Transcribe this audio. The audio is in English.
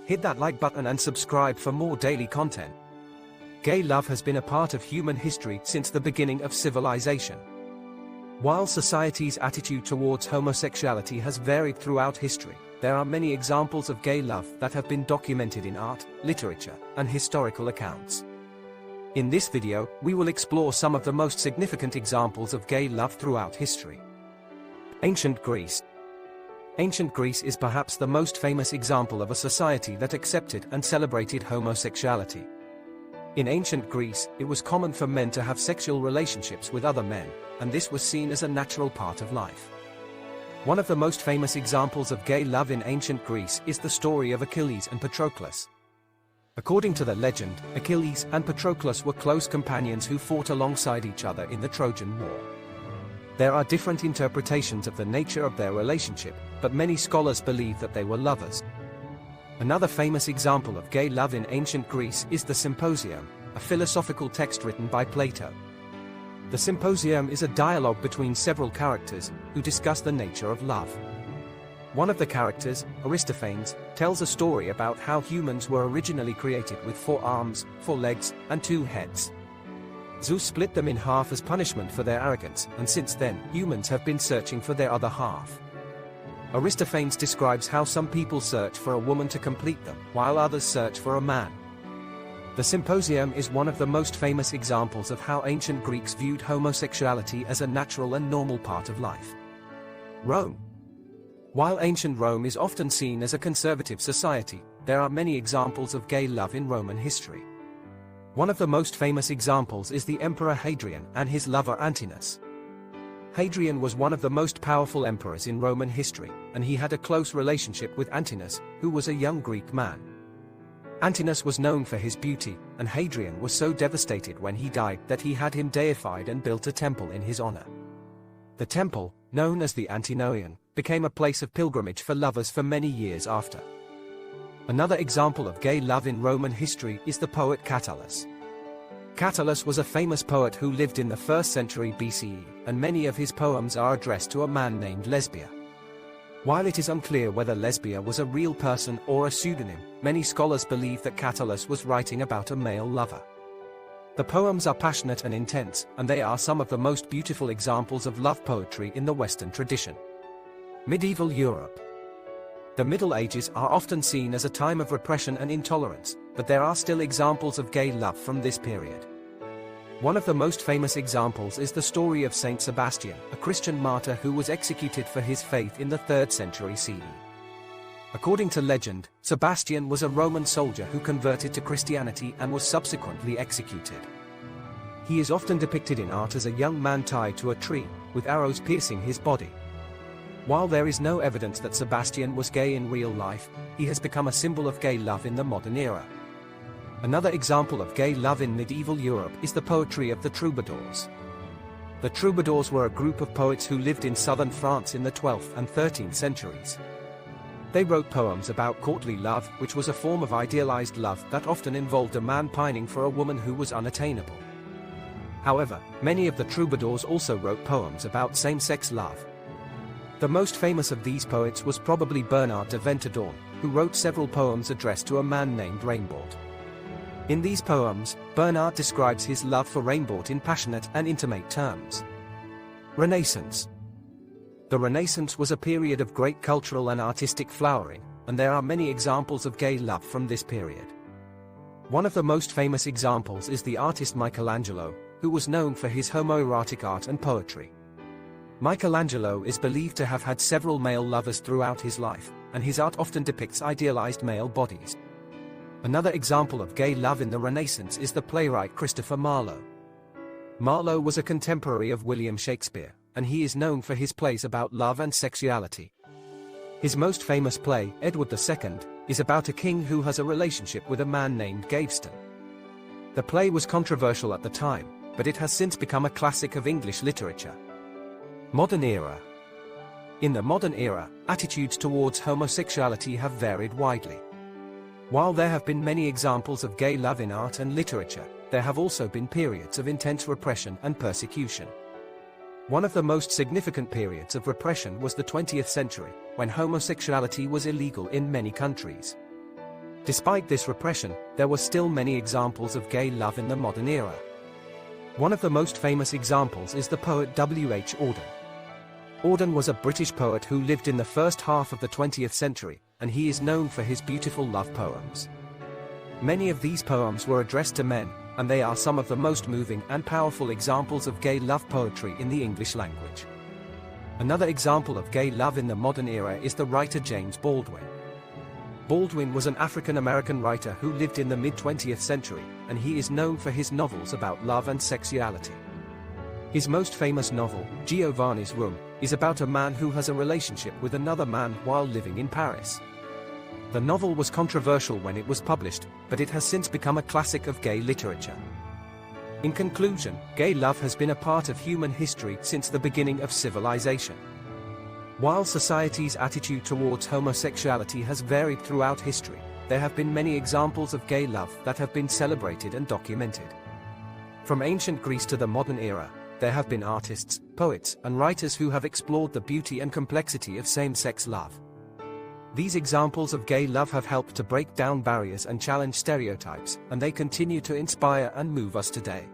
Hit that like button and subscribe for more daily content. Gay love has been a part of human history since the beginning of civilization. While society's attitude towards homosexuality has varied throughout history, there are many examples of gay love that have been documented in art, literature, and historical accounts. In this video, we will explore some of the most significant examples of gay love throughout history. Ancient Greece. Ancient Greece is perhaps the most famous example of a society that accepted and celebrated homosexuality. In ancient Greece, it was common for men to have sexual relationships with other men, and this was seen as a natural part of life. One of the most famous examples of gay love in ancient Greece is the story of Achilles and Patroclus. According to the legend, Achilles and Patroclus were close companions who fought alongside each other in the Trojan War. There are different interpretations of the nature of their relationship, but many scholars believe that they were lovers. Another famous example of gay love in ancient Greece is the Symposium, a philosophical text written by Plato. The Symposium is a dialogue between several characters who discuss the nature of love. One of the characters, Aristophanes, tells a story about how humans were originally created with 4 arms, 4 legs, and 2 heads. Zeus split them in half as punishment for their arrogance, and since then, humans have been searching for their other half. Aristophanes describes how some people search for a woman to complete them, while others search for a man. The Symposium is one of the most famous examples of how ancient Greeks viewed homosexuality as a natural and normal part of life. Rome. While ancient Rome is often seen as a conservative society, there are many examples of gay love in Roman history. One of the most famous examples is the Emperor Hadrian and his lover Antinous. Hadrian was one of the most powerful emperors in Roman history, and he had a close relationship with Antinous, who was a young Greek man. Antinous was known for his beauty, and Hadrian was so devastated when he died that he had him deified and built a temple in his honor. The temple, known as the Antinoion, became a place of pilgrimage for lovers for many years after. Another example of gay love in Roman history is the poet Catullus. Catullus was a famous poet who lived in the 1st century BCE, and many of his poems are addressed to a man named Lesbia. While it is unclear whether Lesbia was a real person or a pseudonym, many scholars believe that Catullus was writing about a male lover. The poems are passionate and intense, and they are some of the most beautiful examples of love poetry in the Western tradition. Medieval Europe. The Middle Ages are often seen as a time of repression and intolerance, but there are still examples of gay love from this period. One of the most famous examples is the story of Saint Sebastian, a Christian martyr who was executed for his faith in the 3rd century CE. According to legend, Sebastian was a Roman soldier who converted to Christianity and was subsequently executed. He is often depicted in art as a young man tied to a tree, with arrows piercing his body. While there is no evidence that Sebastian was gay in real life, he has become a symbol of gay love in the modern era. Another example of gay love in medieval Europe is the poetry of the troubadours. The troubadours were a group of poets who lived in southern France in the 12th and 13th centuries. They wrote poems about courtly love, which was a form of idealized love that often involved a man pining for a woman who was unattainable. However, many of the troubadours also wrote poems about same-sex love. The most famous of these poets was probably Bernard de Ventadorn, who wrote several poems addressed to a man named Raimbault. In these poems, Bernard describes his love for Raimbault in passionate and intimate terms. Renaissance. The Renaissance was a period of great cultural and artistic flowering, and there are many examples of gay love from this period. One of the most famous examples is the artist Michelangelo, who was known for his homoerotic art and poetry. Michelangelo is believed to have had several male lovers throughout his life, and his art often depicts idealized male bodies. Another example of gay love in the Renaissance is the playwright Christopher Marlowe. Marlowe was a contemporary of William Shakespeare, and he is known for his plays about love and sexuality. His most famous play, Edward II, is about a king who has a relationship with a man named Gaveston. The play was controversial at the time, but it has since become a classic of English literature. Modern era. In the modern era, attitudes towards homosexuality have varied widely. While there have been many examples of gay love in art and literature, there have also been periods of intense repression and persecution. One of the most significant periods of repression was the 20th century, when homosexuality was illegal in many countries. Despite this repression, there were still many examples of gay love in the modern era. One of the most famous examples is the poet W.H. Auden. Auden was a British poet who lived in the first half of the 20th century, and he is known for his beautiful love poems. Many of these poems were addressed to men, and they are some of the most moving and powerful examples of gay love poetry in the English language. Another example of gay love in the modern era is the writer James Baldwin. Baldwin was an African-American writer who lived in the mid-20th century, and he is known for his novels about love and sexuality. His most famous novel, Giovanni's Room, is about a man who has a relationship with another man while living in Paris. The novel was controversial when it was published, but it has since become a classic of gay literature. In conclusion, gay love has been a part of human history since the beginning of civilization. While society's attitude towards homosexuality has varied throughout history, there have been many examples of gay love that have been celebrated and documented. From ancient Greece to the modern era, there have been artists, poets, and writers who have explored the beauty and complexity of same-sex love. These examples of gay love have helped to break down barriers and challenge stereotypes, and they continue to inspire and move us today.